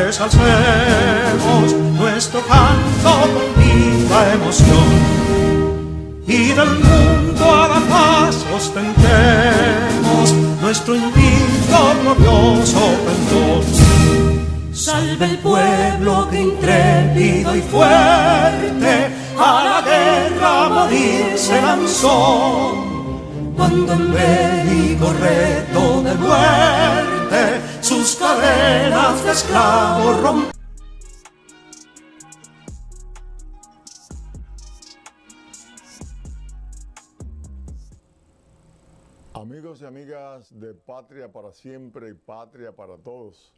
fuertes alcemos nuestro canto con viva emoción, y del mundo a la paz ostentemos nuestro invicto glorioso pendón. Salve el pueblo que intrépido y fuerte a la guerra a morir se lanzó, cuando en bélico reto de muerte sus cadenas de esclavos rompió. Amigos y amigas de Patria para Siempre y Patria para Todos,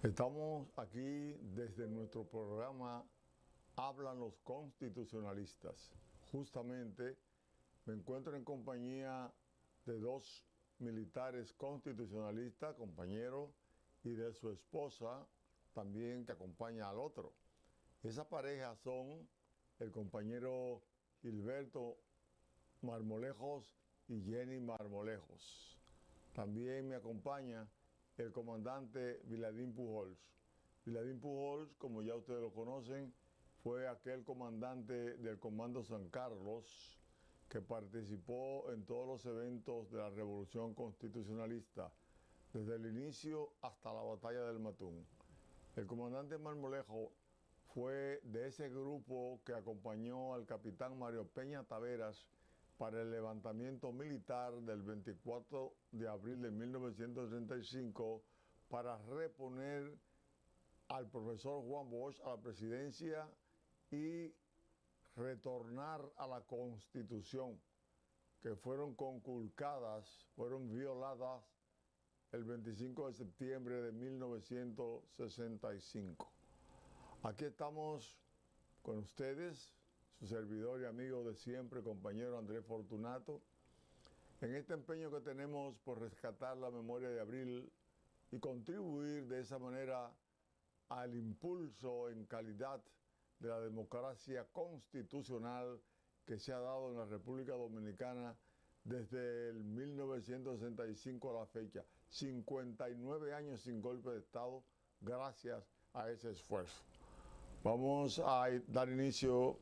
estamos aquí desde nuestro programa Hablan los Constitucionalistas. Justamente me encuentro en compañía de dos militares constitucionalistas, compañeros, y de su esposa también, que acompaña al otro. Esa pareja son el compañero Gilberto Marmolejos y Jenny Marmolejos. También me acompaña el comandante Viladín Pujols. Viladín Pujols, como ya ustedes lo conocen, fue aquel comandante del Comando San Carlos que participó en todos los eventos de la Revolución Constitucionalista, desde el inicio hasta la Batalla del Matún. El comandante Marmolejo fue de ese grupo que acompañó al capitán Mario Peña Taveras para el levantamiento militar del 24 de abril de 1935 para reponer al profesor Juan Bosch a la presidencia y retornar a la Constitución, que fueron conculcadas, fueron violadas el 25 de septiembre de 1965. Aquí estamos con ustedes, su servidor y amigo de siempre, compañero Andrés Fortunato, en este empeño que tenemos por rescatar la memoria de Abril y contribuir de esa manera al impulso en calidad de la democracia constitucional que se ha dado en la República Dominicana desde el 1965 a la fecha. 59 años sin golpe de Estado gracias a ese esfuerzo. Vamos a dar inicio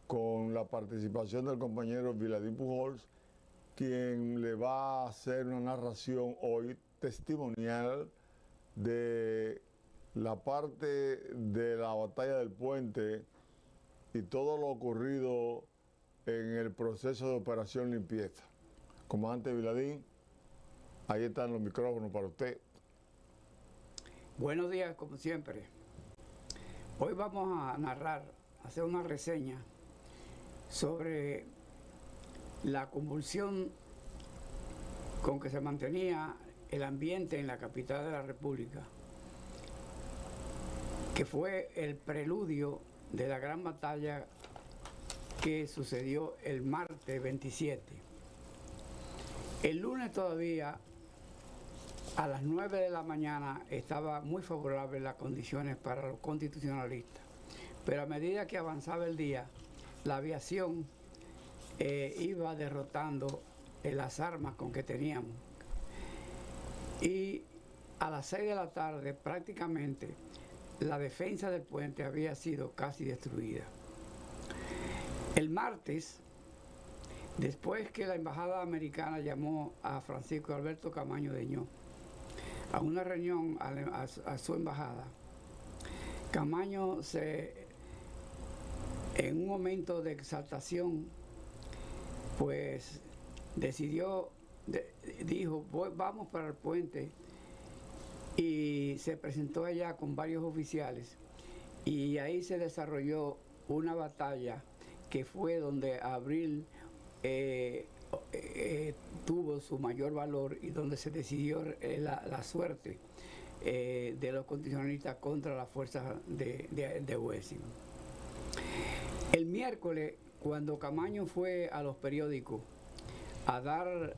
con la participación del compañero Viladín Pujols, quien le va a hacer una narración hoy testimonial de la parte de la batalla del puente y todo lo ocurrido en el proceso de operación limpieza. Comandante Viladín, ahí están los micrófonos para usted. Buenos días, como siempre. Hoy vamos a narrar, hacer una reseña sobre la convulsión con que se mantenía el ambiente en la capital de la República, que fue el preludio de la gran batalla que sucedió el martes 27. El lunes todavía, a las 9 de la mañana, estaba muy favorable las condiciones para los constitucionalistas, pero a medida que avanzaba el día, la aviación iba derrotando las armas con que teníamos. Y a las 6 de la tarde, prácticamente, la defensa del puente había sido casi destruida. El martes, después que la embajada americana llamó a Francisco Alberto Camaño Deñó a una reunión a su embajada, Camaño en un momento de exaltación, pues dijo, vamos para el puente, y se presentó allá con varios oficiales, y ahí se desarrolló una batalla que fue donde Abril tuvo su mayor valor y donde se decidió la suerte de los constitucionalistas contra las fuerzas de Wessing. El miércoles, cuando Camaño fue a los periódicos a dar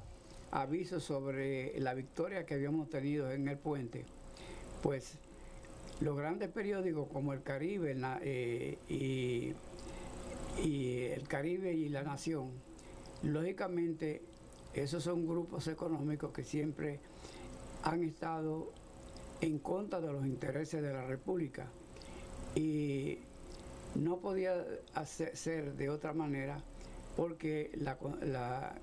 avisos sobre la victoria que habíamos tenido en el puente, pues los grandes periódicos como El Caribe y El Caribe y La Nación, lógicamente esos son grupos económicos que siempre han estado en contra de los intereses de la República, y no podía ser de otra manera, porque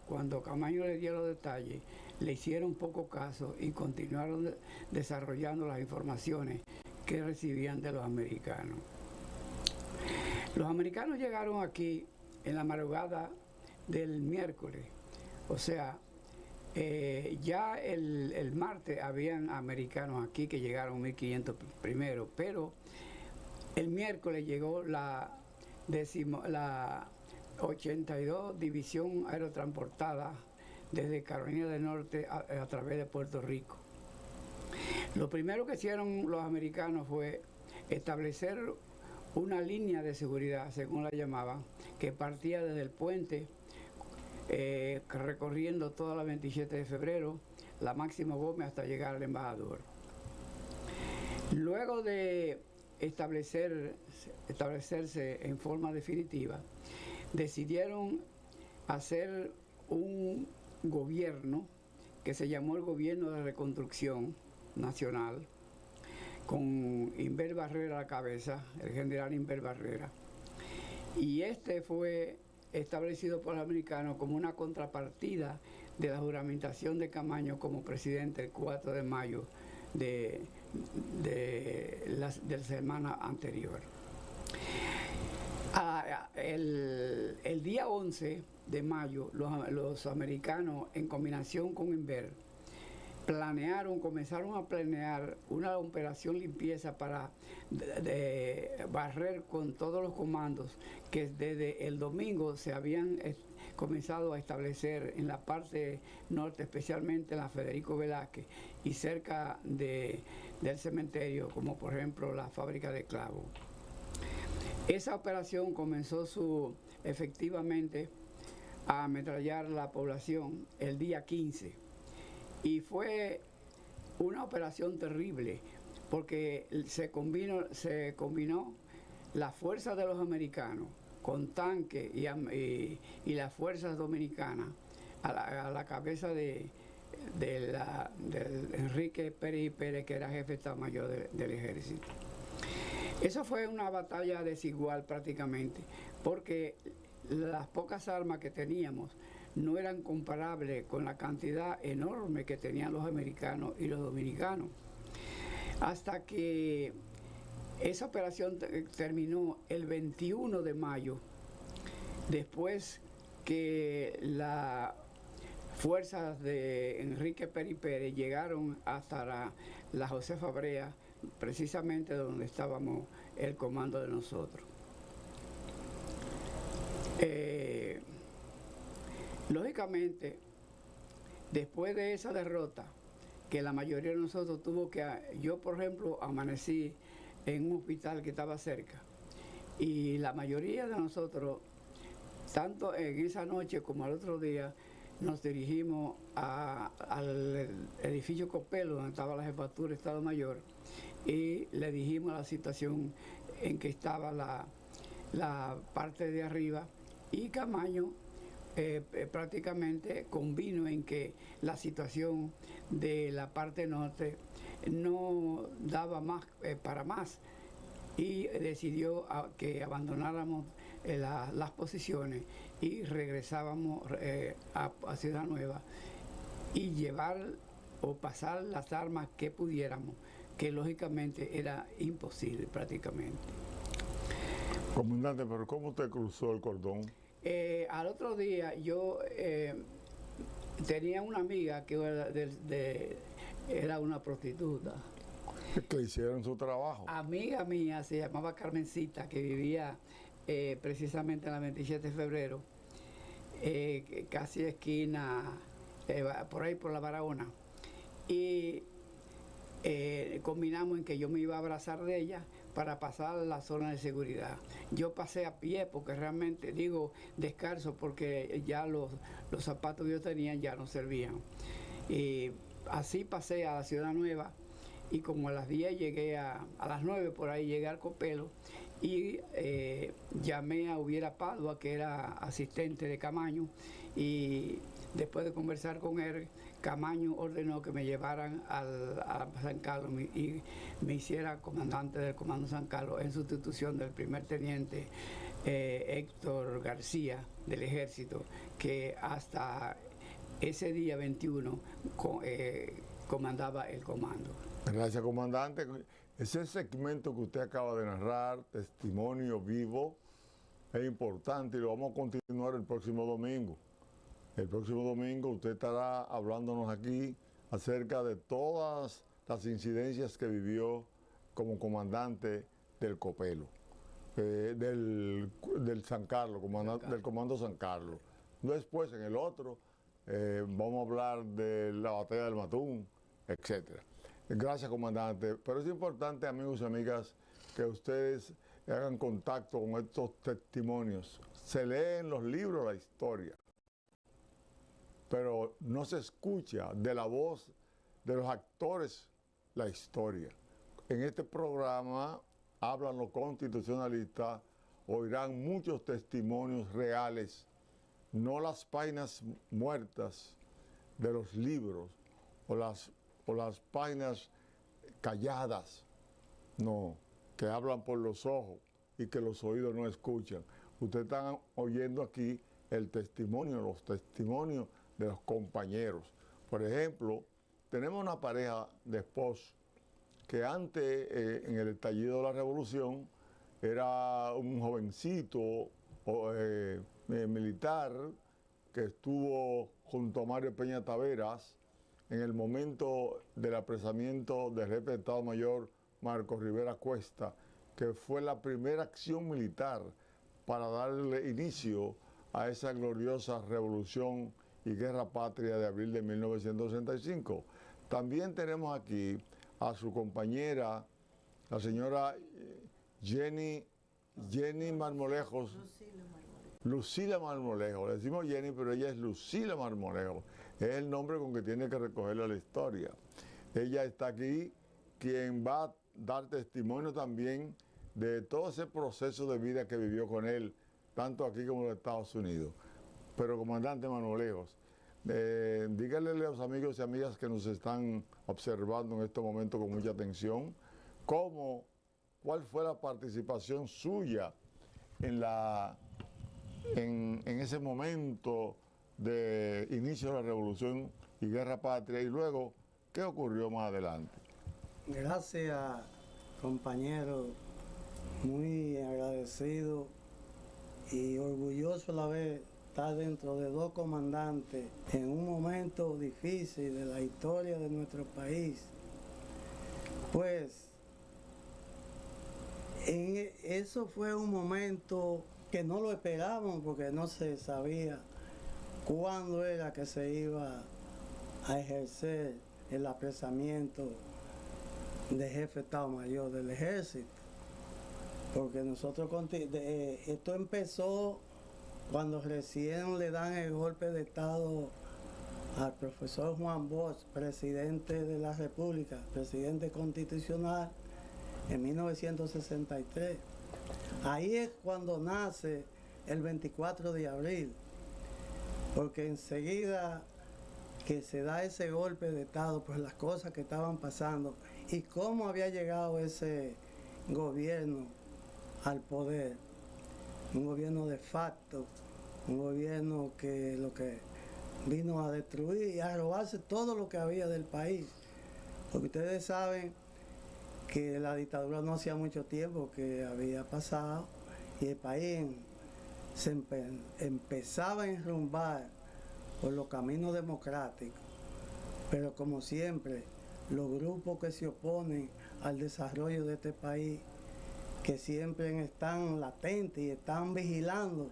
cuando Camaño le dio los detalles, le hicieron poco caso y continuaron desarrollando las informaciones que recibían de los americanos. Los americanos llegaron aquí en la madrugada del miércoles, o sea, ya el martes habían americanos aquí que llegaron 1.500 primero, pero el miércoles llegó la 82 División Aerotransportada desde Carolina del Norte a través de Puerto Rico. Lo primero que hicieron los americanos fue establecer una línea de seguridad, según la llamaban, que partía desde el puente, recorriendo toda la 27 de febrero, la Máximo Gómez, hasta llegar al embajador. Luego de establecerse en forma definitiva, decidieron hacer un gobierno que se llamó el Gobierno de Reconstrucción Nacional, con Inver Barrera a la cabeza, el general Inver Barrera. Y este fue establecido por los americanos como una contrapartida de la juramentación de Camaño como presidente el 4 de mayo de la semana anterior. El día 11 de mayo, los americanos, en combinación con Inver, comenzaron a planear una operación limpieza para barrer con todos los comandos que desde el domingo se habían comenzado a establecer en la parte norte, especialmente en la Federico Velázquez y cerca del cementerio, como por ejemplo la fábrica de clavos. Esa operación comenzó efectivamente a ametrallar la población el día 15. Y fue una operación terrible, porque se combinó la fuerza de los americanos con tanques y las fuerzas dominicanas a la cabeza de Enrique Pérez y Pérez, que era jefe de Estado Mayor del Ejército. Eso fue una batalla desigual prácticamente, porque las pocas armas que teníamos no eran comparables con la cantidad enorme que tenían los americanos y los dominicanos. Hasta que esa operación terminó el 21 de mayo, después que las fuerzas de Enrique Pérez Pérez llegaron hasta la Josefa Brea, precisamente donde estábamos el comando de nosotros. Lógicamente, después de esa derrota, que la mayoría de nosotros yo por ejemplo amanecí en un hospital que estaba cerca, y la mayoría de nosotros, tanto en esa noche como al otro día, nos dirigimos al edificio Copelo, donde estaba la jefatura de Estado Mayor, y le dijimos la situación en que estaba la parte de arriba, y Camaño prácticamente convino en que la situación de la parte norte no daba más para más, y decidió que abandonáramos las posiciones y regresábamos a Ciudad Nueva y llevar o pasar las armas que pudiéramos, que lógicamente era imposible prácticamente. Comandante, pero ¿cómo usted cruzó el cordón? Al otro día yo tenía una amiga que era una prostituta. Que hicieron su trabajo. Amiga mía, se llamaba Carmencita, que vivía precisamente en la 27 de febrero, casi esquina, por ahí por la Barahona. Y combinamos en que yo me iba a abrazar de ella para pasar la zona de seguridad. Yo pasé a pie porque realmente, digo descalzo, porque ya los zapatos que yo tenía ya no servían. Y así pasé a la Ciudad Nueva, y como a las 10 llegué a las 9 por ahí llegué al Copelo, y llamé a Ubiera Padua, que era asistente de Camaño, y después de conversar con él, Camaño ordenó que me llevaran a San Carlos y me hiciera comandante del Comando San Carlos en sustitución del primer teniente Héctor García del Ejército, que hasta ese día 21 comandaba el comando. Gracias, comandante. Ese segmento que usted acaba de narrar, testimonio vivo, es importante y lo vamos a continuar el próximo domingo. El próximo domingo usted estará hablándonos aquí acerca de todas las incidencias que vivió como comandante del Copelo, del San Carlos, del Comando San Carlos. Después, en el otro, vamos a hablar de la batalla del Matún, etcétera. Gracias, comandante. Pero es importante, amigos y amigas, que ustedes hagan contacto con estos testimonios. Se lee en los libros la historia, pero no se escucha de la voz de los actores la historia. En este programa, Hablan los Constitucionalistas, oirán muchos testimonios reales, no las páginas muertas de los libros o las páginas calladas, no, que hablan por los ojos y que los oídos no escuchan. Ustedes están oyendo aquí el testimonio, los testimonios de los compañeros. Por ejemplo, tenemos una pareja de esposos que antes, en el estallido de la Revolución, era un jovencito militar que estuvo junto a Mario Peña Taveras en el momento del apresamiento del jefe de Estado Mayor Marcos Rivera Cuesta, que fue la primera acción militar para darle inicio a esa gloriosa revolución y guerra patria de abril de 1965. También tenemos aquí a su compañera, la señora Jenny Marmolejos. Lucila Marmolejos. Le decimos Jenny, pero ella es Lucila Marmolejos. Es el nombre con que tiene que recogerle la historia. Ella está aquí, quien va a dar testimonio también de todo ese proceso de vida que vivió con él, tanto aquí como en los Estados Unidos. Pero, comandante Marmolejos, dígale a los amigos y amigas que nos están observando en este momento con mucha atención, cuál fue la participación suya en ese momento de inicio de la Revolución y Guerra Patria, y luego, ¿qué ocurrió más adelante? Gracias, compañero, muy agradecido y orgulloso a la vez estar dentro de dos comandantes en un momento difícil de la historia de nuestro país. Pues eso fue un momento que no lo esperábamos porque no se sabía cuándo era que se iba a ejercer el apresamiento de jefe de Estado Mayor del Ejército. Porque nosotros, esto empezó cuando recién le dan el golpe de Estado al profesor Juan Bosch, presidente de la República, presidente constitucional, en 1963. Ahí es cuando nace el 24 de abril, porque enseguida que se da ese golpe de Estado, pues las cosas que estaban pasando y cómo había llegado ese gobierno al poder, un gobierno de facto, un gobierno que lo que vino a destruir y a robarse todo lo que había del país, porque ustedes saben que la dictadura no hacía mucho tiempo que había pasado y el país se empezaba a enrumbar por los caminos democráticos, pero como siempre, los grupos que se oponen al desarrollo de este país, que siempre están latentes y están vigilando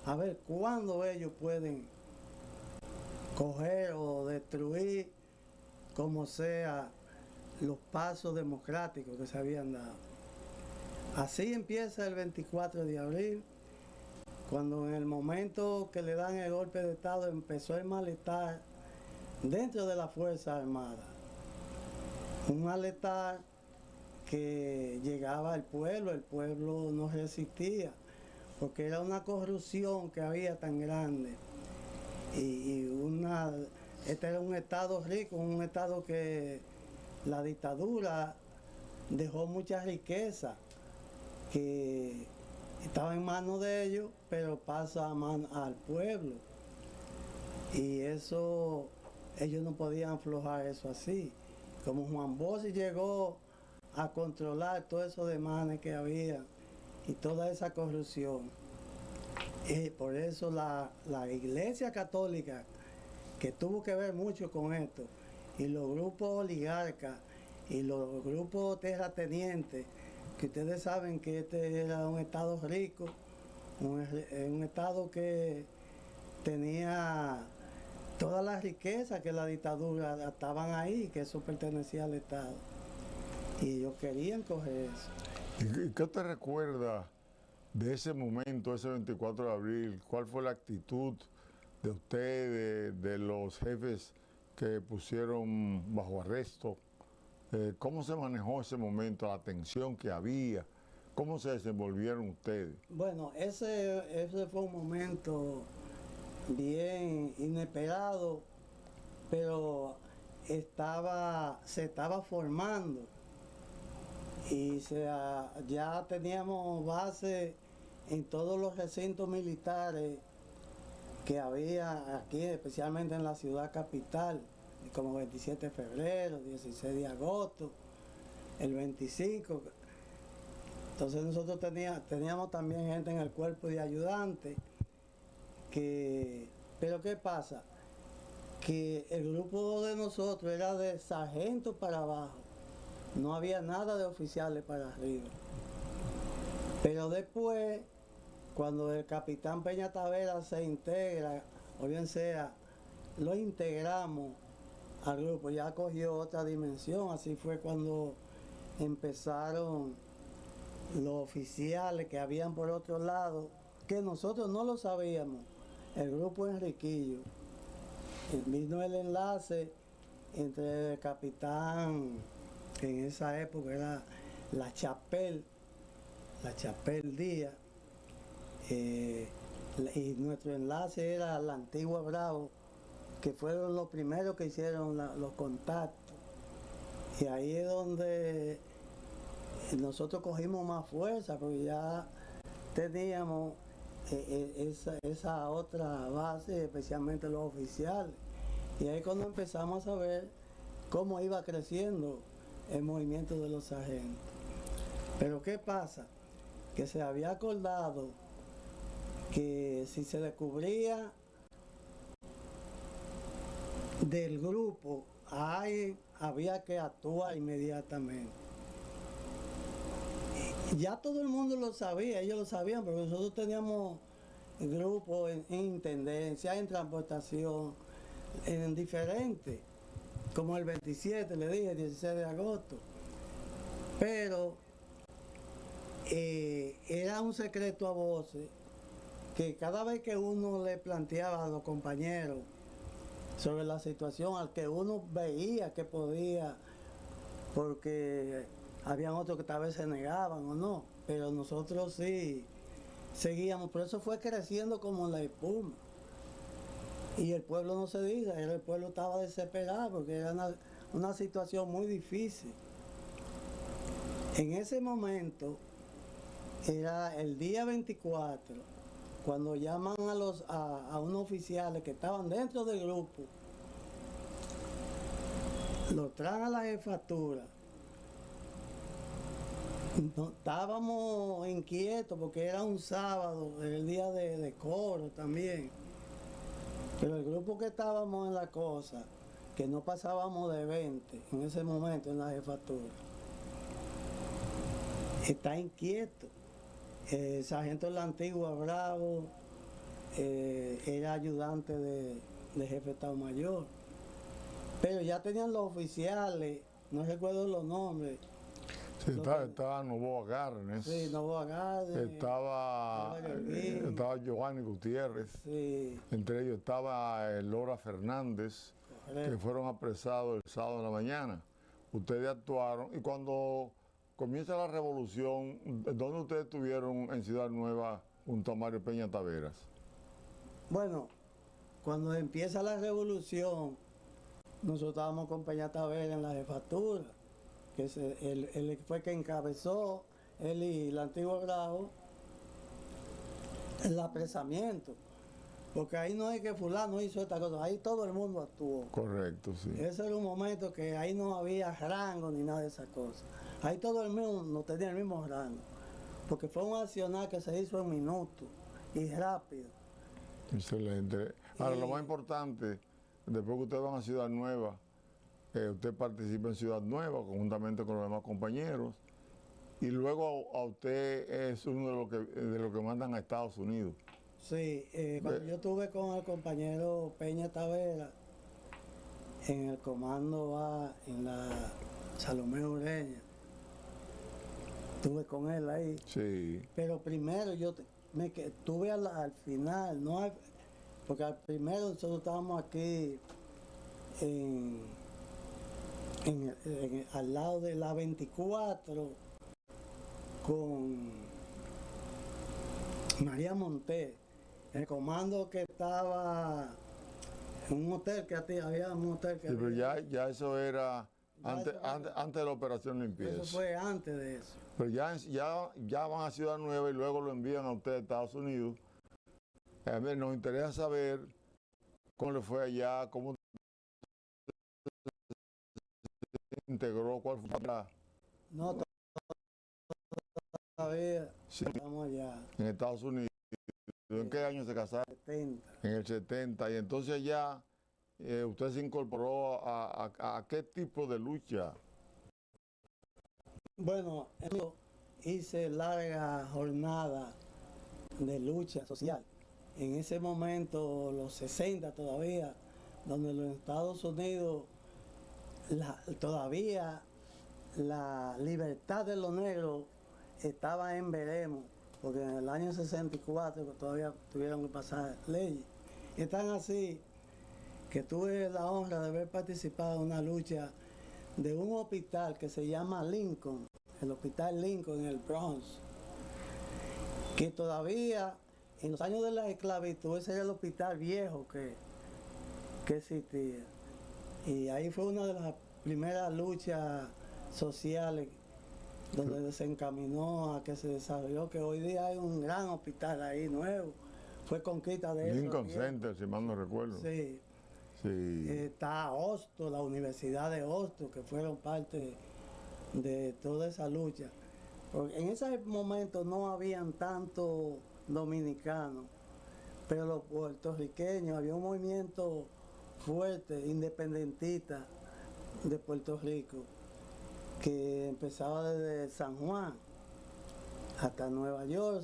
a ver cuándo ellos pueden coger o destruir, como sea, los pasos democráticos que se habían dado. Así empieza el 24 de abril, cuando en el momento que le dan el golpe de Estado empezó el malestar dentro de la Fuerza Armada. Un malestar que llegaba al pueblo, el pueblo no resistía, porque era una corrupción que había tan grande. Este era un estado rico, un estado que la dictadura dejó mucha riqueza que estaba en manos de ellos, pero pasa al pueblo. Y eso, ellos no podían aflojar eso así. Como Juan Bossi llegó a controlar todos esos demanes que había y toda esa corrupción. Y por eso la Iglesia Católica, que tuvo que ver mucho con esto, y los grupos oligarcas y los grupos terratenientes, que ustedes saben que este era un estado rico, un estado que tenía todas las riquezas que la dictadura estaban ahí, que eso pertenecía al Estado. Y ellos querían coger eso. ¿Y qué te recuerda de ese momento, ese 24 de abril? ¿Cuál fue la actitud de ustedes, de los jefes que pusieron bajo arresto? ¿Cómo se manejó ese momento, la tensión que había? ¿Cómo se desenvolvieron ustedes? Bueno, ese fue un momento bien inesperado, pero se estaba formando y ya teníamos base en todos los recintos militares que había aquí, especialmente en la ciudad capital, como 27 de febrero, 16 de agosto, el 25. Entonces nosotros teníamos también gente en el cuerpo de ayudantes. Pero ¿qué pasa? Que el grupo de nosotros era de sargento para abajo. No había nada de oficiales para arriba. Pero después, cuando el capitán Peña Tavera se integra, o bien sea, lo integramos al grupo, ya cogió otra dimensión. Así fue cuando empezaron los oficiales que habían por otro lado, que nosotros no lo sabíamos. El grupo Enriquillo. Vino el enlace entre el capitán, que en esa época era la Chapel Díaz, y nuestro enlace era la Antigua Bravo, que fueron los primeros que hicieron los contactos. Y ahí es donde nosotros cogimos más fuerza, porque ya teníamos esa otra base, especialmente los oficiales. Y ahí cuando empezamos a saber cómo iba creciendo el movimiento de los sargentos. Pero ¿qué pasa? Que se había acordado que si se descubría del grupo, ahí había que actuar inmediatamente. Ya todo el mundo lo sabía, ellos lo sabían, porque nosotros teníamos grupos en intendencia, en transportación, en diferentes, como el 27, le dije, 16 de agosto. Pero era un secreto a voces que cada vez que uno le planteaba a los compañeros sobre la situación, al que uno veía que podía, porque habían otros que tal vez se negaban o no, pero nosotros sí seguíamos. Por eso fue creciendo como la espuma. Y el pueblo no se dice, el pueblo estaba desesperado porque era una situación muy difícil. En ese momento, era el día 24, cuando llaman a unos oficiales que estaban dentro del grupo, los traen a la jefatura. No, estábamos inquietos porque era un sábado, el día de coro también. Pero el grupo que estábamos en la cosa, que no pasábamos de 20 en ese momento en la jefatura, está inquieto. El sargento de la Antigua Bravo era ayudante de jefe de Estado Mayor. Pero ya tenían los oficiales, no recuerdo los nombres. Sí, estaba Novoa Garnes. Sí, Novoa Garnes. Estaba Giovanni Gutiérrez. Sí. Entre ellos estaba Lora Fernández, Correcto. que fueron apresados el sábado en la mañana. Ustedes actuaron y cuando comienza la revolución, ¿dónde ustedes estuvieron en Ciudad Nueva junto a Mario Peña Taveras? Bueno, cuando empieza la revolución, nosotros estábamos con Peña Taveras en la jefatura, que él fue que encabezó, él y el antiguo Bravo, el apresamiento. Porque ahí no es que fulano hizo esta cosa, ahí todo el mundo actuó. Correcto, sí. Ese era un momento que ahí no había rango ni nada de esas cosas. Ahí todo el mundo tenía el mismo rango. Porque fue un accionar que se hizo en minutos y rápido. Excelente. Ahora, lo más importante, después que ustedes van a Ciudad Nueva, usted participa en Ciudad Nueva conjuntamente con los demás compañeros, y luego a usted es uno de los que mandan a Estados Unidos. Sí, cuando yo estuve con el compañero Peña Taveras en el comando A, en la Salomé Ureña, estuve con él ahí. Sí. Pero primero yo estuve al final, no porque al primero nosotros estábamos aquí al lado de la 24 con María Monté, el comando que estaba en un hotel que había un hotel que Sí, pero había. ya eso era antes de la operación limpieza. Eso fue antes de eso. Pero ya van a Ciudad Nueva y luego lo envían a usted a Estados Unidos. A ver, nos interesa saber cómo le fue allá, cómo se integró, cuál fue la... No, todavía Sí, estamos allá, en Estados Unidos. ¿En qué año se casaron? 70. En el 70. Y entonces ya usted se incorporó a qué tipo de lucha. Bueno, yo hice larga jornada de lucha social. En ese momento, los 60 todavía, donde los Estados Unidos todavía la libertad de los negros estaba en veremos, porque en el año 64 todavía tuvieron que pasar leyes. Es tan así que tuve la honra de haber participado en una lucha de un hospital que se llama Lincoln, el Hospital Lincoln en el Bronx, que todavía en los años de la esclavitud ese era el hospital viejo que existía. Y ahí fue una de las primeras luchas sociales donde se encaminó a que se desarrolló, que hoy día hay un gran hospital ahí nuevo. Fue conquista de eso. Lincoln Center, si mal no recuerdo. Sí. Sí. Está Hosto, la Universidad de Hosto, que fueron parte de toda esa lucha. Porque en ese momento no habían tantos dominicanos, pero los puertorriqueños, había un movimiento fuerte, independentista de Puerto Rico, que empezaba desde San Juan hasta Nueva York,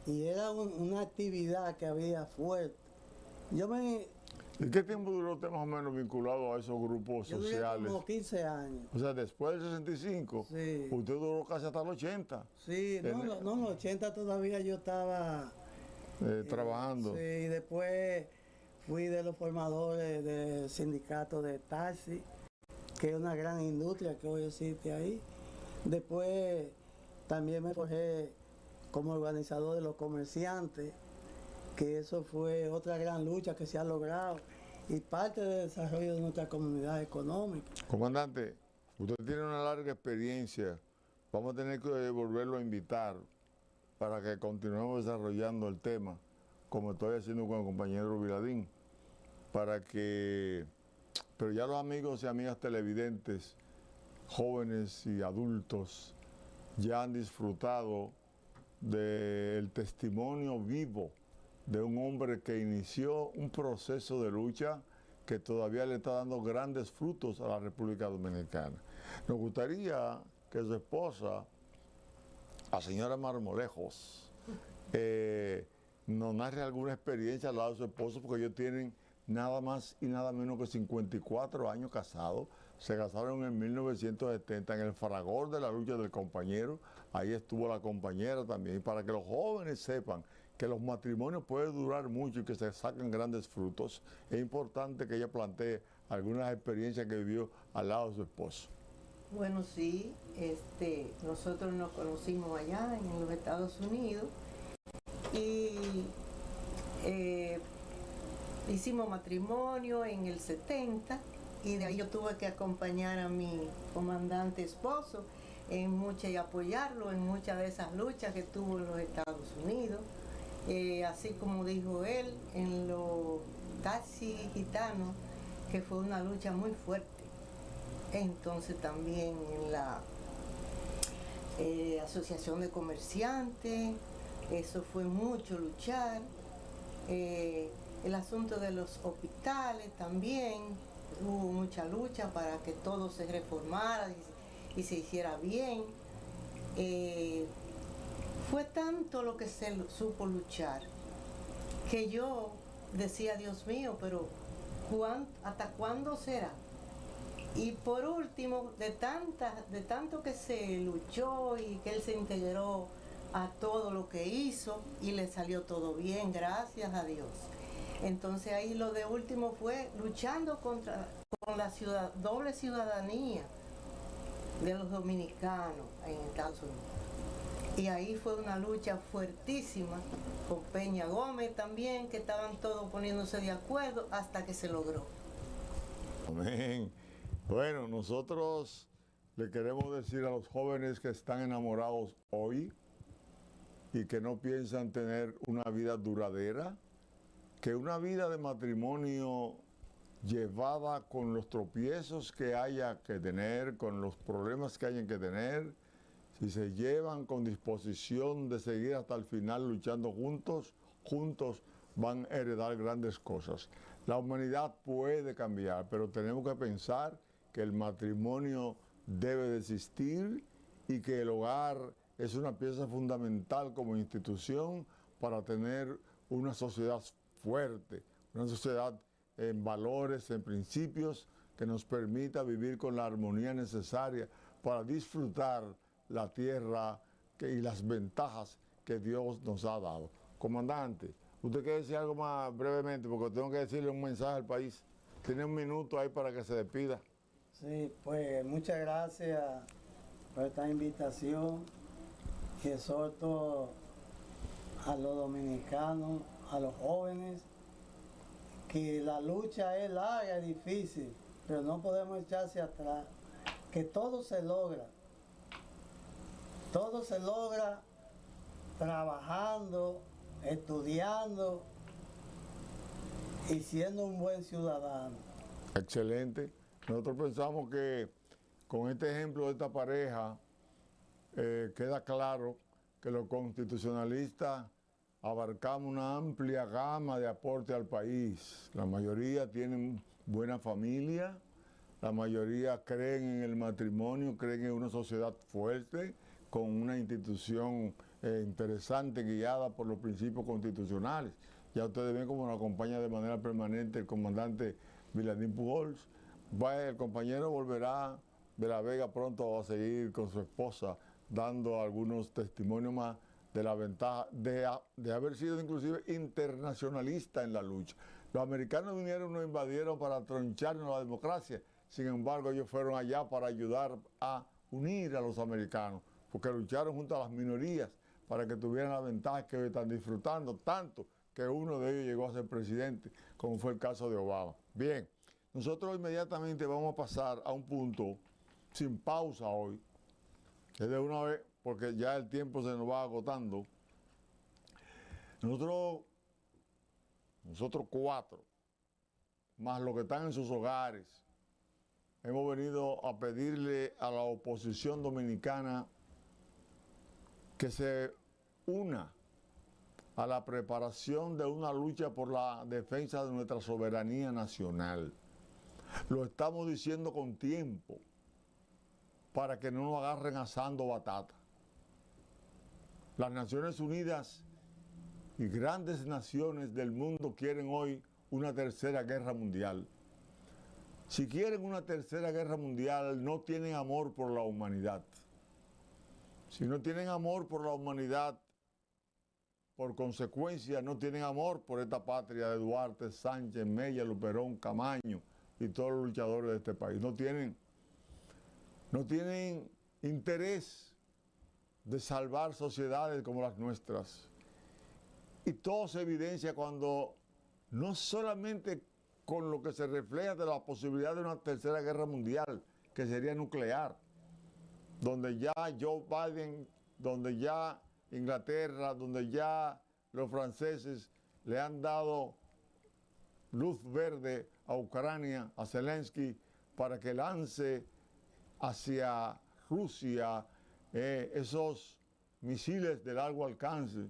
y era una actividad que había fuerte. ¿Y qué tiempo duró usted más o menos vinculado a esos grupos Yo duré sociales? como 15 años. O sea, después del 65, Sí. usted duró casi hasta los 80 Sí, no, en los 80 todavía yo estaba trabajando. Sí, y después fui de los formadores del sindicato de taxi, que es una gran industria que hoy existe ahí. Después también me forjé como organizador de los comerciantes, que eso fue otra gran lucha que se ha logrado y parte del desarrollo de nuestra comunidad económica. Comandante, usted tiene una larga experiencia. Vamos a tener que volverlo a invitar para que continuemos desarrollando el tema, como estoy haciendo con el compañero Viladín, pero ya los amigos y amigas televidentes, jóvenes y adultos, ya han disfrutado del testimonio vivo de un hombre que inició un proceso de lucha que todavía le está dando grandes frutos a la República Dominicana. Nos gustaría que su esposa, la señora Marmolejos, nos narre alguna experiencia al lado de su esposo, porque ellos tienen nada más y nada menos que 54 años casados. Se casaron en 1970 en el fragor de la lucha del compañero. Ahí estuvo la compañera también. Y para que los jóvenes sepan que los matrimonios pueden durar mucho y que se sacan grandes frutos, es importante que ella plantee algunas experiencias que vivió al lado de su esposo. Bueno, sí, nosotros nos conocimos allá en los Estados Unidos y hicimos matrimonio en el 70 y de ahí yo tuve que acompañar a mi comandante esposo y apoyarlo en muchas de esas luchas que tuvo en los Estados Unidos. Así como dijo él, en los taxis gitanos, que fue una lucha muy fuerte. Entonces también en la asociación de comerciantes, eso fue mucho luchar. El asunto de los hospitales también, hubo mucha lucha para que todo se reformara y se hiciera bien. Fue tanto lo que se supo luchar que yo decía, Dios mío, pero ¿hasta cuándo será? Y por último, de tanto que se luchó y que él se integró a todo lo que hizo y le salió todo bien, gracias a Dios. Entonces ahí lo de último fue luchando con la doble ciudadanía de los dominicanos en Estados Unidos. Y ahí fue una lucha fuertísima con Peña Gómez también, que estaban todos poniéndose de acuerdo hasta que se logró. Amén. Bueno, nosotros le queremos decir a los jóvenes que están enamorados hoy y que no piensan tener una vida duradera, que una vida de matrimonio llevada con los tropiezos que haya que tener, con los problemas que hayan que tener, si se llevan con disposición de seguir hasta el final luchando juntos van a heredar grandes cosas. La humanidad puede cambiar, pero tenemos que pensar que el matrimonio debe de existir y que el hogar es una pieza fundamental como institución para tener una sociedad fuerte, una sociedad en valores, en principios, que nos permita vivir con la armonía necesaria para disfrutar la tierra y las ventajas que Dios nos ha dado. Comandante, ¿usted quiere decir algo más brevemente? Porque tengo que decirle un mensaje al país. Tiene un minuto ahí para que se despida. Sí, pues muchas gracias por esta invitación y exhorto a los dominicanos, a los jóvenes, que la lucha es larga y difícil, pero no podemos echarse atrás, que todo se logra trabajando, estudiando y siendo un buen ciudadano. Excelente. Nosotros pensamos que con este ejemplo de esta pareja queda claro que los constitucionalistas abarcamos una amplia gama de aporte al país. La mayoría tienen buena familia, la mayoría creen en el matrimonio, creen en una sociedad fuerte, con una institución interesante, guiada por los principios constitucionales. Ya ustedes ven cómo nos acompaña de manera permanente el comandante Viladín Pujols. El compañero volverá de La Vega pronto a seguir con su esposa, dando algunos testimonios más de la ventaja de haber sido inclusive internacionalista en la lucha. Los americanos vinieron, nos invadieron para troncharnos la democracia, sin embargo ellos fueron allá para ayudar a unir a los americanos, porque lucharon junto a las minorías para que tuvieran la ventaja que hoy están disfrutando, tanto que uno de ellos llegó a ser presidente, como fue el caso de Obama. Bien, nosotros inmediatamente vamos a pasar a un punto sin pausa hoy, que de una vez, porque ya el tiempo se nos va agotando. Nosotros cuatro, más los que están en sus hogares, hemos venido a pedirle a la oposición dominicana que se una a la preparación de una lucha por la defensa de nuestra soberanía nacional. Lo estamos diciendo con tiempo, para que no nos agarren asando batata. Las Naciones Unidas y grandes naciones del mundo quieren hoy una tercera guerra mundial. Si quieren una tercera guerra mundial, no tienen amor por la humanidad. Si no tienen amor por la humanidad, por consecuencia, no tienen amor por esta patria de Duarte, Sánchez, Mella, Luperón, Camaño y todos los luchadores de este país. No tienen. no tienen interés de salvar sociedades como las nuestras. Y todo se evidencia cuando no solamente con lo que se refleja de la posibilidad de una tercera guerra mundial, que sería nuclear, donde ya Joe Biden, donde ya Inglaterra, donde ya los franceses le han dado luz verde a Ucrania, a Zelensky, para que lance hacia Rusia esos misiles de largo alcance,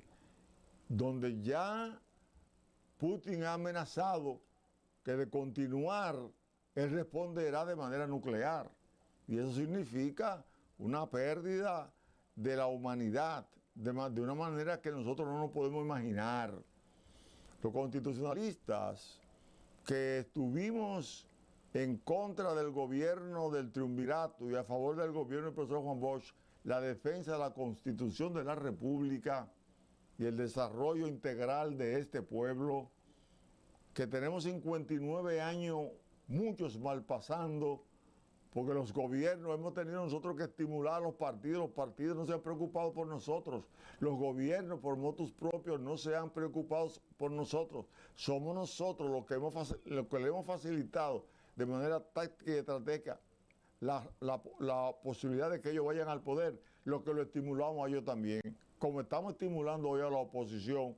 donde ya Putin ha amenazado que de continuar, él responderá de manera nuclear. Y eso significa una pérdida de la humanidad, de una manera que nosotros no nos podemos imaginar. Los constitucionalistas que estuvimos en contra del gobierno del triunvirato y a favor del gobierno del profesor Juan Bosch, la defensa de la Constitución de la República y el desarrollo integral de este pueblo, que tenemos 59 años, muchos mal pasando, porque los gobiernos hemos tenido nosotros que estimular a los partidos no se han preocupado por nosotros, los gobiernos por motus propios no se han preocupado por nosotros, somos nosotros los que le hemos facilitado de manera táctica y estratégica la posibilidad de que ellos vayan al poder, lo que lo estimulamos a ellos también, como estamos estimulando hoy a la oposición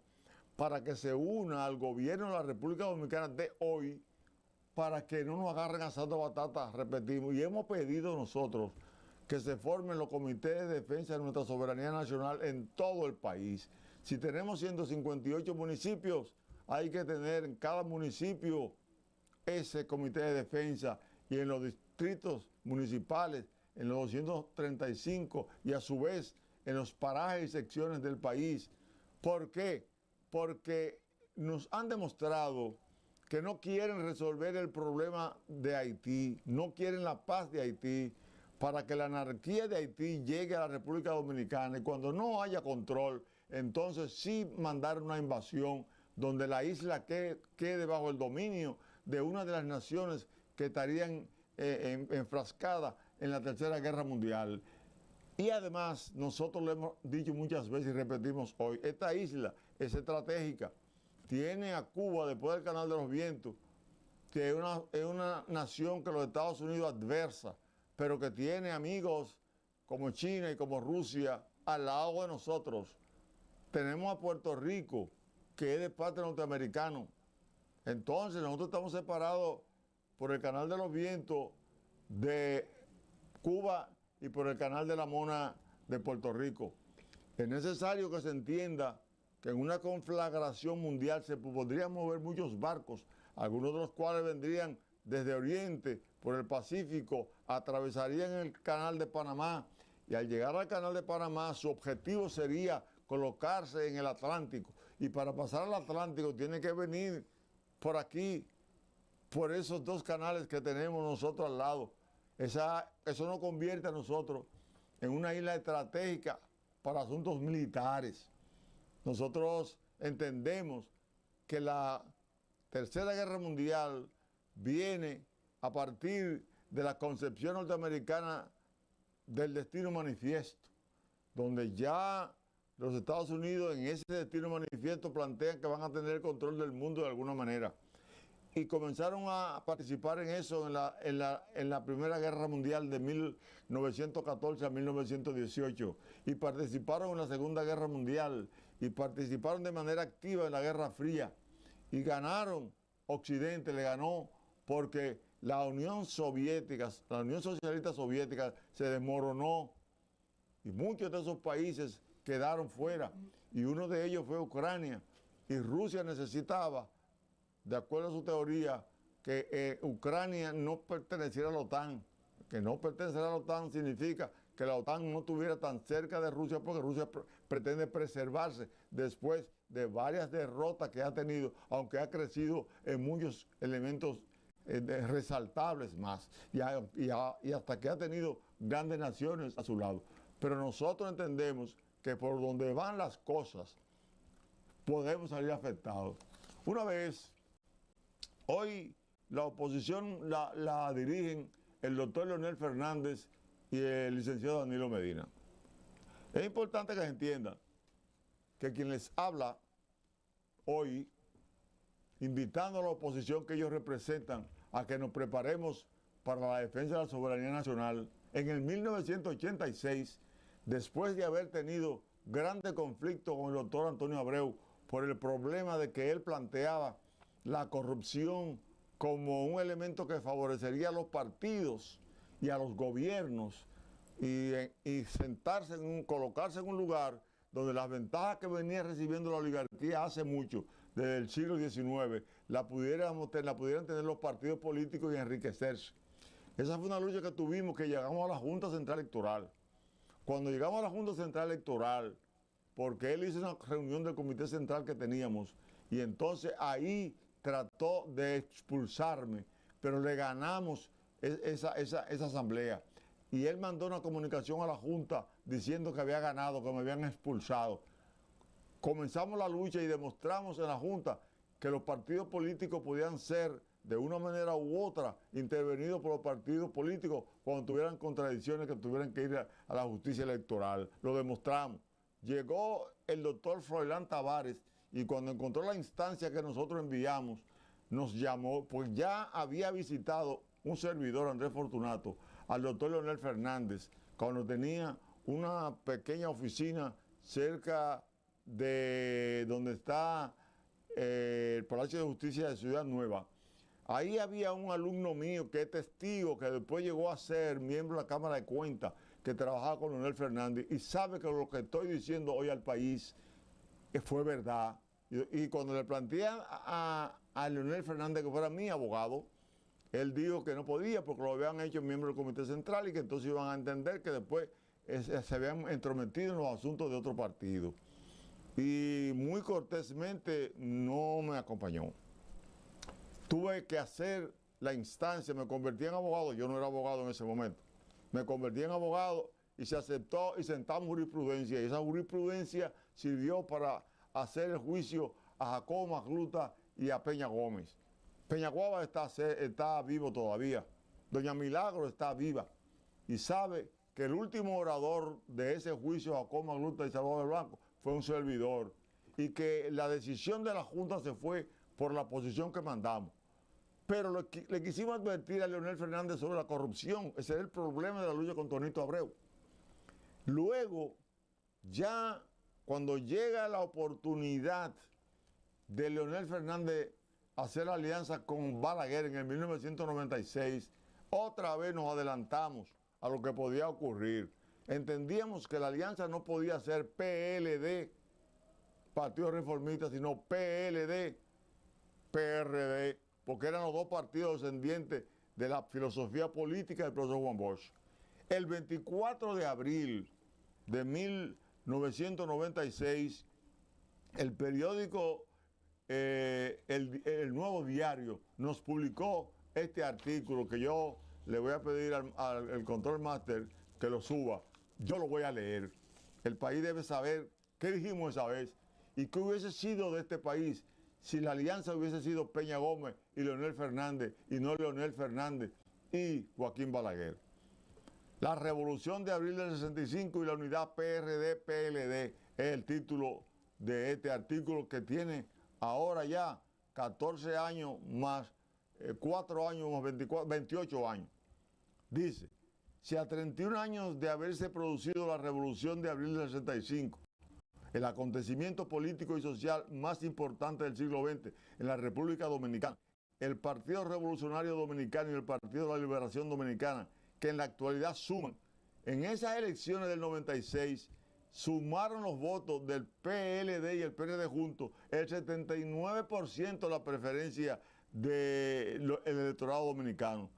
para que se una al gobierno de la República Dominicana de hoy, para que no nos agarren asando batata, repetimos, y hemos pedido nosotros que se formen los comités de defensa de nuestra soberanía nacional en todo el país. Si tenemos 158 municipios, hay que tener en cada municipio ese comité de defensa, y en los distritos municipales, en los 235, y a su vez en los parajes y secciones del país. ¿Por qué? Porque nos han demostrado que no quieren resolver el problema de Haití, no quieren la paz de Haití, para que la anarquía de Haití llegue a la República Dominicana, y cuando no haya control, entonces sí mandar una invasión donde la isla quede bajo el dominio de una de las naciones que estarían enfrascadas en la Tercera Guerra Mundial. Y además, nosotros lo hemos dicho muchas veces y repetimos hoy, esta isla es estratégica. Tiene a Cuba, después del Canal de los Vientos, que es una nación que los Estados Unidos adversa, pero que tiene amigos como China y como Rusia al lado de nosotros. Tenemos a Puerto Rico, que es de parte norteamericano. Entonces, nosotros estamos separados por el Canal de los Vientos de Cuba y por el Canal de la Mona de Puerto Rico. Es necesario que se entienda que en una conflagración mundial se podrían mover muchos barcos, algunos de los cuales vendrían desde Oriente, por el Pacífico, atravesarían el Canal de Panamá, y al llegar al Canal de Panamá su objetivo sería colocarse en el Atlántico, y para pasar al Atlántico tiene que venir por aquí, por esos dos canales que tenemos nosotros al lado. Eso nos convierte a nosotros en una isla estratégica para asuntos militares. Nosotros entendemos que la Tercera Guerra Mundial viene a partir de la concepción norteamericana del destino manifiesto, donde ya los Estados Unidos en ese destino manifiesto plantean que van a tener el control del mundo de alguna manera. Y comenzaron a participar en eso en la Primera Guerra Mundial de 1914 a 1918, y participaron en la Segunda Guerra Mundial, y participaron de manera activa en la Guerra Fría, y ganaron. Occidente le ganó porque la Unión Soviética, la Unión Socialista Soviética se desmoronó, y muchos de esos países quedaron fuera, y uno de ellos fue Ucrania, y Rusia necesitaba, de acuerdo a su teoría, que Ucrania no perteneciera a la OTAN. Que no pertenecer a la OTAN significa que la OTAN no estuviera tan cerca de Rusia, porque Rusia pretende preservarse después de varias derrotas que ha tenido, aunque ha crecido en muchos elementos resaltables más, y hasta que ha tenido grandes naciones a su lado. Pero nosotros entendemos que por donde van las cosas podemos salir afectados. Una vez, hoy la oposición la dirigen el doctor Leonel Fernández y el licenciado Danilo Medina. Es importante que se entienda que quien les habla hoy, invitando a la oposición que ellos representan a que nos preparemos para la defensa de la soberanía nacional, en el 1986, después de haber tenido grandes conflictos con el doctor Antonio Abreu por el problema de que él planteaba la corrupción como un elemento que favorecería a los partidos y a los gobiernos y sentarse colocarse en un lugar donde las ventajas que venía recibiendo la oligarquía hace mucho, desde el siglo XIX, la pudieran tener los partidos políticos y enriquecerse. Esa fue una lucha que tuvimos, que llegamos a la Junta Central Electoral. Cuando llegamos a la Junta Central Electoral, porque él hizo una reunión del Comité Central que teníamos, y entonces ahí trató de expulsarme, pero le ganamos esa asamblea. Y él mandó una comunicación a la Junta diciendo que había ganado, que me habían expulsado. Comenzamos la lucha y demostramos en la Junta que los partidos políticos podían ser, de una manera u otra, intervenidos por los partidos políticos cuando tuvieran contradicciones que tuvieran que ir a la justicia electoral. Lo demostramos. Llegó el doctor Froilán Tavares y cuando encontró la instancia que nosotros enviamos, nos llamó, pues ya había visitado un servidor, Andrés Fortunato, al doctor Leonel Fernández, cuando tenía una pequeña oficina cerca de donde está el Palacio de Justicia de Ciudad Nueva. Ahí había un alumno mío que es testigo, que después llegó a ser miembro de la Cámara de Cuentas, que trabajaba con Leonel Fernández y sabe que lo que estoy diciendo hoy al país fue verdad. Y cuando le planteé a Leonel Fernández que fuera mi abogado, él dijo que no podía porque lo habían hecho miembro del Comité Central y que entonces iban a entender que después se habían entrometido en los asuntos de otro partido. Y muy cortésmente no me acompañó. Tuve que hacer la instancia, me convertí en abogado, yo no era abogado en ese momento. Me convertí en abogado y se aceptó y sentamos jurisprudencia. Y esa jurisprudencia sirvió para hacer el juicio a Jacobo Magluta y a Peña Gómez. Peña Gómez está vivo todavía. Doña Milagro está viva. Y sabe que el último orador de ese juicio a Jacobo Magluta y Salvador Blanco fue un servidor. Y que la decisión de la Junta se fue por la posición que mandamos. Pero le quisimos advertir a Leonel Fernández sobre la corrupción. Ese era el problema de la lucha con Tonito Abreu. Luego, ya cuando llega la oportunidad de Leonel Fernández hacer alianza con Balaguer en el 1996, otra vez nos adelantamos a lo que podía ocurrir. Entendíamos que la alianza no podía ser PLD, Partido Reformista, sino PLD, PRD, porque eran los dos partidos descendientes de la filosofía política del profesor Juan Bosch. El 24 de abril de 1996, el periódico el Nuevo Diario nos publicó este artículo que yo le voy a pedir al Control Master que lo suba. Yo lo voy a leer. El país debe saber qué dijimos esa vez y qué hubiese sido de este país si la alianza hubiese sido Peña Gómez y Leonel Fernández y no Leonel Fernández y Joaquín Balaguer. La revolución de abril del 65 y la unidad PRD-PLD es el título de este artículo que tiene ahora ya 14 años más 4 años más 28 años. Dice, si a 31 años de haberse producido la revolución de abril del 65, el acontecimiento político y social más importante del siglo XX en la República Dominicana, el Partido Revolucionario Dominicano y el Partido de la Liberación Dominicana, que en la actualidad suman, en esas elecciones del 96, sumaron los votos del PLD y el PRD juntos, el 79% de la preferencia del electorado dominicano.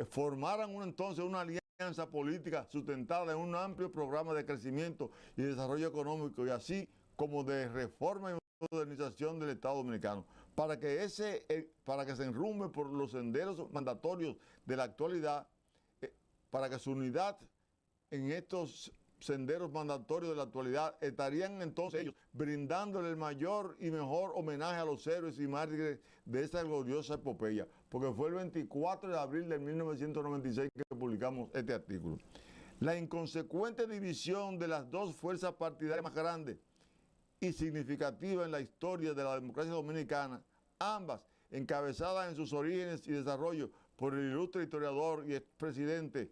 Formaron entonces una alianza política sustentada en un amplio programa de crecimiento y desarrollo económico y así como de reforma y modernización del Estado dominicano, para que se enrumbe por los senderos mandatorios de la actualidad, para que su unidad en estos senderos mandatorios de la actualidad estarían entonces ellos brindándole el mayor y mejor homenaje a los héroes y mártires de esta gloriosa epopeya, porque fue el 24 de abril de 1996 que publicamos este artículo. La inconsecuente división de las dos fuerzas partidarias más grandes y significativas en la historia de la democracia dominicana, ambas encabezadas en sus orígenes y desarrollo por el ilustre historiador y expresidente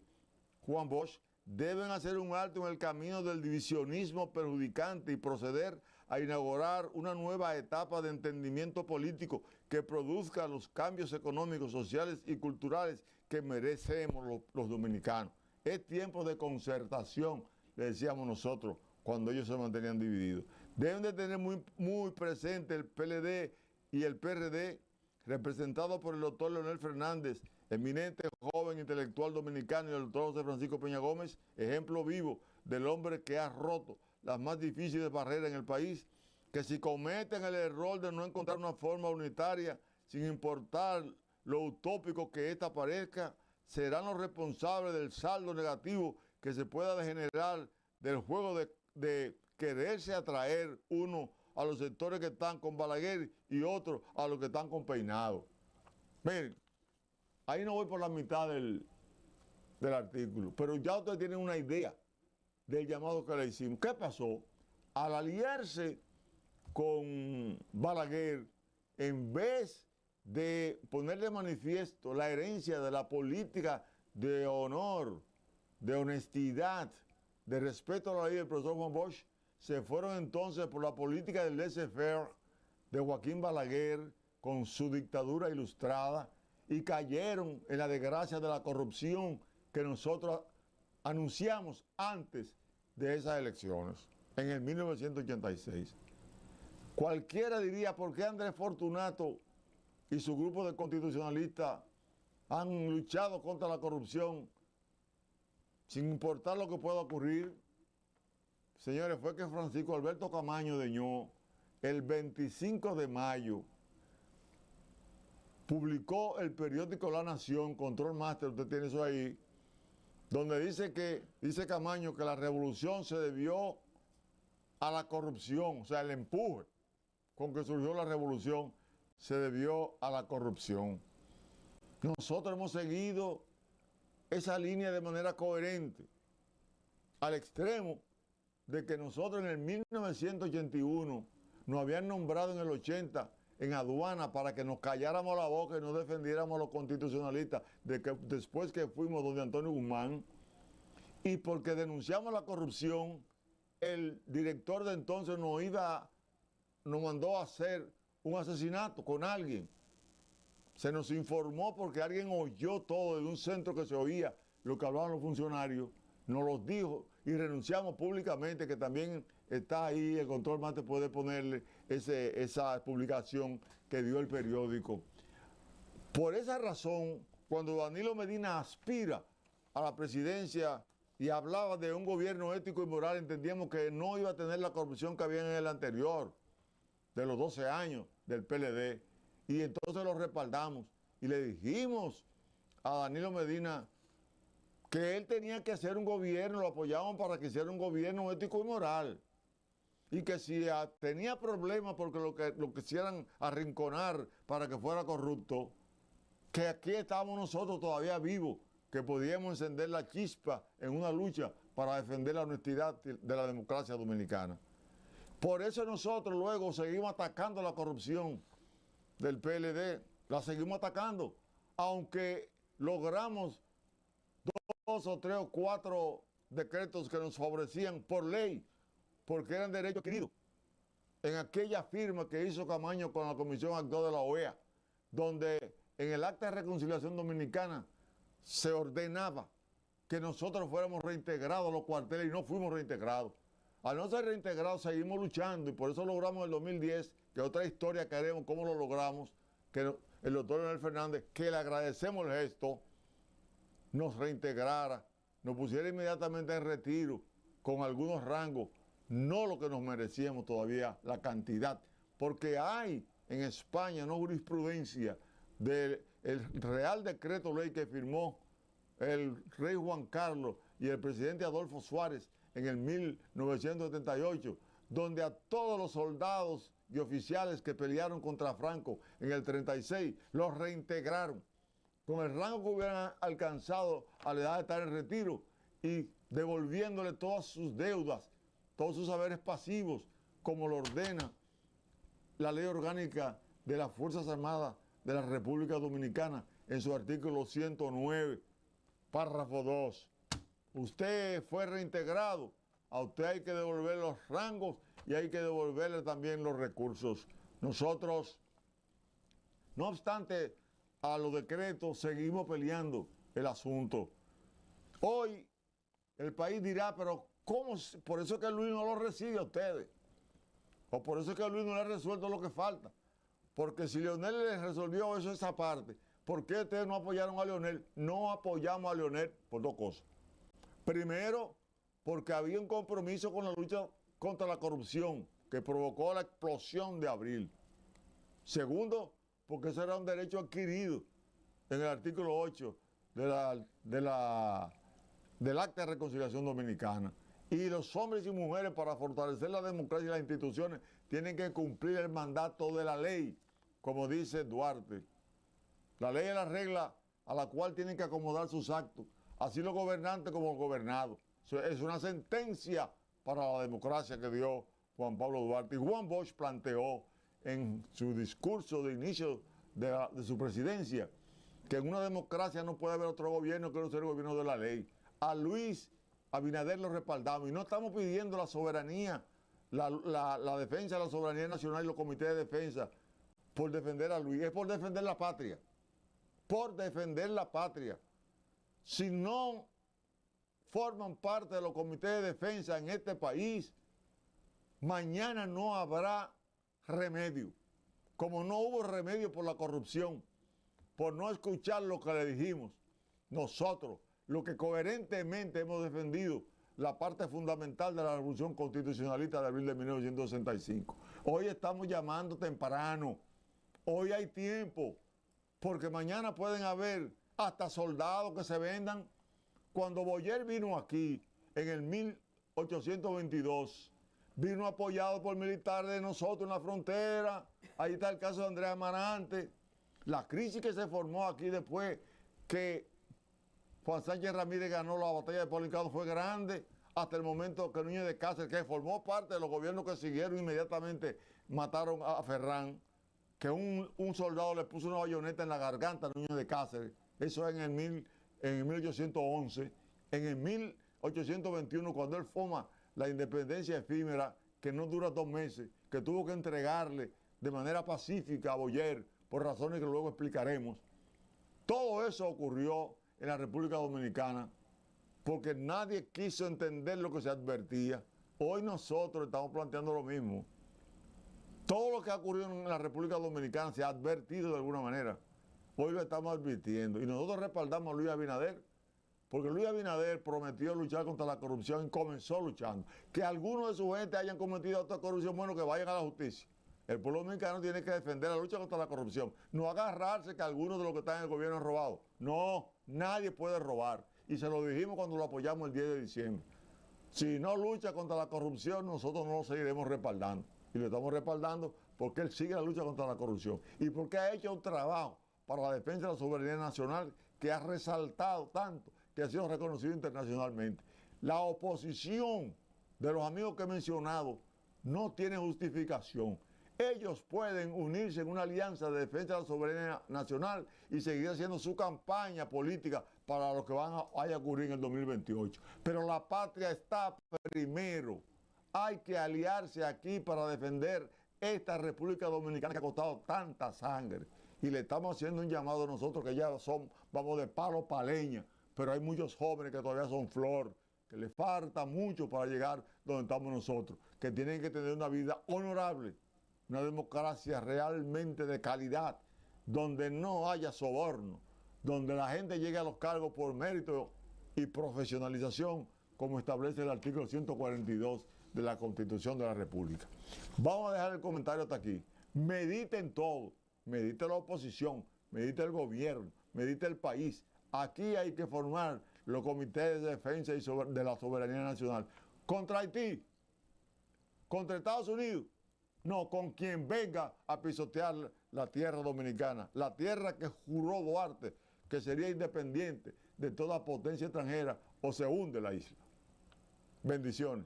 Juan Bosch, deben hacer un alto en el camino del divisionismo perjudicante y proceder a inaugurar una nueva etapa de entendimiento político que produzca los cambios económicos, sociales y culturales que merecemos los dominicanos. Es tiempo de concertación, le decíamos nosotros, cuando ellos se mantenían divididos. Deben de tener muy presente el PLD y el PRD, representado por el doctor Leonel Fernández, eminente joven intelectual dominicano, y el doctor José Francisco Peña Gómez, ejemplo vivo del hombre que ha roto las más difíciles barreras en el país, que si cometen el error de no encontrar una forma unitaria, sin importar lo utópico que ésta parezca, serán los responsables del saldo negativo que se pueda degenerar del juego de quererse atraer uno a los sectores que están con Balaguer y otros a los que están con Peinado. Miren, ahí no voy por la mitad del artículo, pero ya ustedes tienen una idea del llamado que le hicimos. ¿Qué pasó? Al aliarse con Balaguer, en vez de poner de manifiesto la herencia de la política de honor, de honestidad, de respeto a la ley del profesor Juan Bosch, se fueron entonces por la política del laissez-faire de Joaquín Balaguer con su dictadura ilustrada y cayeron en la desgracia de la corrupción que nosotros anunciamos antes de esas elecciones, en el 1986. Cualquiera diría, ¿por qué Andrés Fortunato y su grupo de constitucionalistas han luchado contra la corrupción sin importar lo que pueda ocurrir? Señores, fue que Francisco Alberto Camaño Deñó, el 25 de mayo, publicó el periódico La Nación, Control Master, usted tiene eso ahí, donde dice Camaño que la revolución se debió a la corrupción, o sea, el empuje con que surgió la revolución se debió a la corrupción. Nosotros hemos seguido esa línea de manera coherente, al extremo de que nosotros en el 1981 nos habían nombrado en el 80 en aduana para que nos calláramos la boca y no defendiéramos a los constitucionalistas después que fuimos donde Antonio Guzmán, y porque denunciamos la corrupción, el director de entonces nos mandó a hacer un asesinato con alguien. Se nos informó porque alguien oyó todo de un centro que se oía lo que hablaban los funcionarios, nos los dijo y renunciamos públicamente, que también está ahí, el Control Master puede ponerle esa publicación que dio el periódico. Por esa razón, cuando Danilo Medina aspira a la presidencia y hablaba de un gobierno ético y moral, entendíamos que no iba a tener la corrupción que había en el anterior, de los 12 años del PLD, y entonces lo respaldamos y le dijimos a Danilo Medina que él tenía que hacer un gobierno, lo apoyábamos para que hiciera un gobierno ético y moral, y que si tenía problemas porque lo quisieran arrinconar para que fuera corrupto, que aquí estábamos nosotros todavía vivos, que podíamos encender la chispa en una lucha para defender la honestidad de la democracia dominicana. Por eso nosotros luego seguimos atacando la corrupción del PLD, la seguimos atacando, aunque logramos 2 o 3 o 4 decretos que nos favorecían por ley, porque eran derechos adquiridos. En aquella firma que hizo Camaño con la Comisión Actual de la OEA, donde en el Acta de Reconciliación Dominicana se ordenaba que nosotros fuéramos reintegrados a los cuarteles y no fuimos reintegrados. Al no ser reintegrados seguimos luchando y por eso logramos en el 2010, que otra historia que haremos, cómo lo logramos, que el doctor Leonel Fernández, que le agradecemos el gesto, nos reintegrara, nos pusiera inmediatamente en retiro con algunos rangos, no lo que nos merecíamos todavía, la cantidad, porque hay en España no jurisprudencia del Real Decreto Ley que firmó el rey Juan Carlos y el presidente Adolfo Suárez en el 1978, donde a todos los soldados y oficiales que pelearon contra Franco en el 36 los reintegraron con el rango que hubieran alcanzado a la edad de estar en retiro y devolviéndole todas sus deudas, todos sus haberes pasivos, como lo ordena la Ley Orgánica de las Fuerzas Armadas de la República Dominicana en su artículo 109, párrafo 2. Usted fue reintegrado, a usted hay que devolver los rangos y hay que devolverle también los recursos. Nosotros, no obstante a los decretos, seguimos peleando el asunto. Hoy el país dirá, pero ¿cómo? Por eso es que Luis no lo recibe a ustedes. O por eso es que Luis no le ha resuelto lo que falta. Porque si Leonel les resolvió eso, esa parte, ¿por qué ustedes no apoyaron a Leonel? No apoyamos a Leonel por dos cosas. Primero, porque había un compromiso con la lucha contra la corrupción que provocó la explosión de abril. Segundo, porque eso era un derecho adquirido en el artículo 8 del Acta de Reconciliación Dominicana. Y los hombres y mujeres, para fortalecer la democracia y las instituciones, tienen que cumplir el mandato de la ley, como dice Duarte. La ley es la regla a la cual tienen que acomodar sus actos, así los gobernantes como los gobernados. Es una sentencia para la democracia que dio Juan Pablo Duarte. Y Juan Bosch planteó en su discurso de inicio de su presidencia que en una democracia no puede haber otro gobierno que no sea el gobierno de la ley. A Luis Abinader lo respaldamos y no estamos pidiendo la soberanía, la defensa de la soberanía nacional y los comités de defensa por defender a Luis, es por defender la patria, por defender la patria. Si no forman parte de los comités de defensa en este país, mañana no habrá remedio, como no hubo remedio por la corrupción, por no escuchar lo que le dijimos. Nosotros, lo que coherentemente hemos defendido la parte fundamental de la revolución constitucionalista de abril de 1965. Hoy estamos llamando temprano, hoy hay tiempo, porque mañana pueden haber hasta soldados que se vendan. Cuando Boyer vino aquí en el 1822, vino apoyado por militares de nosotros en la frontera. Ahí está el caso de Andrés Amarante. La crisis que se formó aquí después que Juan Sánchez Ramírez ganó la batalla de Polincado fue grande, hasta el momento que Núñez de Cáceres, que formó parte de los gobiernos que siguieron, inmediatamente mataron a Ferrán, que un soldado le puso una bayoneta en la garganta a Núñez de Cáceres. Eso en el 1811. En el 1821, cuando él forma la independencia efímera, que no dura 2 meses, que tuvo que entregarle de manera pacífica a Boyer, por razones que luego explicaremos. Todo eso ocurrió en la República Dominicana porque nadie quiso entender lo que se advertía. Hoy nosotros estamos planteando lo mismo. Todo lo que ha ocurrido en la República Dominicana se ha advertido de alguna manera. Hoy lo estamos advirtiendo. Y nosotros respaldamos a Luis Abinader, porque Luis Abinader prometió luchar contra la corrupción y comenzó luchando. Que algunos de su gente hayan cometido otra corrupción, bueno, que vayan a la justicia. El pueblo dominicano tiene que defender la lucha contra la corrupción. No agarrarse que algunos de los que están en el gobierno han robado. No, nadie puede robar. Y se lo dijimos cuando lo apoyamos el 10 de diciembre. Si no lucha contra la corrupción, nosotros no lo seguiremos respaldando. Y lo estamos respaldando porque él sigue la lucha contra la corrupción. Y porque ha hecho un trabajo para la defensa de la soberanía nacional que ha resaltado tanto, que ha sido reconocido internacionalmente. La oposición de los amigos que he mencionado no tiene justificación. Ellos pueden unirse en una alianza de defensa de la soberanía nacional y seguir haciendo su campaña política para lo que vaya a ocurrir en el 2028. Pero la patria está primero. Hay que aliarse aquí para defender esta República Dominicana que ha costado tanta sangre. Y le estamos haciendo un llamado a nosotros que ya vamos de palo para leña, pero hay muchos jóvenes que todavía son flor, que les falta mucho para llegar donde estamos nosotros, que tienen que tener una vida honorable, una democracia realmente de calidad, donde no haya soborno, donde la gente llegue a los cargos por mérito y profesionalización, como establece el artículo 142 de la Constitución de la República. Vamos a dejar el comentario hasta aquí. Mediten todo, medite la oposición, medite el gobierno, medite el país. Aquí hay que formar los comités de defensa y de la soberanía nacional. Contra Haití, contra Estados Unidos, no, con quien venga a pisotear la tierra dominicana, la tierra que juró Duarte que sería independiente de toda potencia extranjera o se hunde la isla. Bendiciones.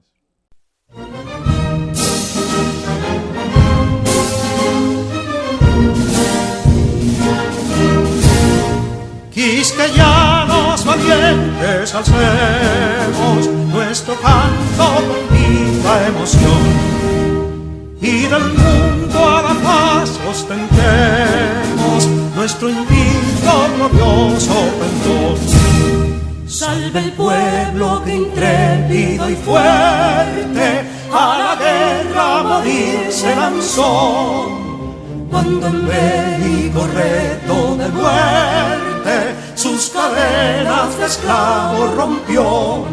Quisqueyanos valientes alcemos nuestro canto con viva emoción, y del mundo a la paz ostentemos nuestro invicto glorioso pendón. Salve el pueblo que intrépido y fuerte a la guerra a morir se lanzó, cuando en bélico reto de muerte sus cadenas de esclavos rompió.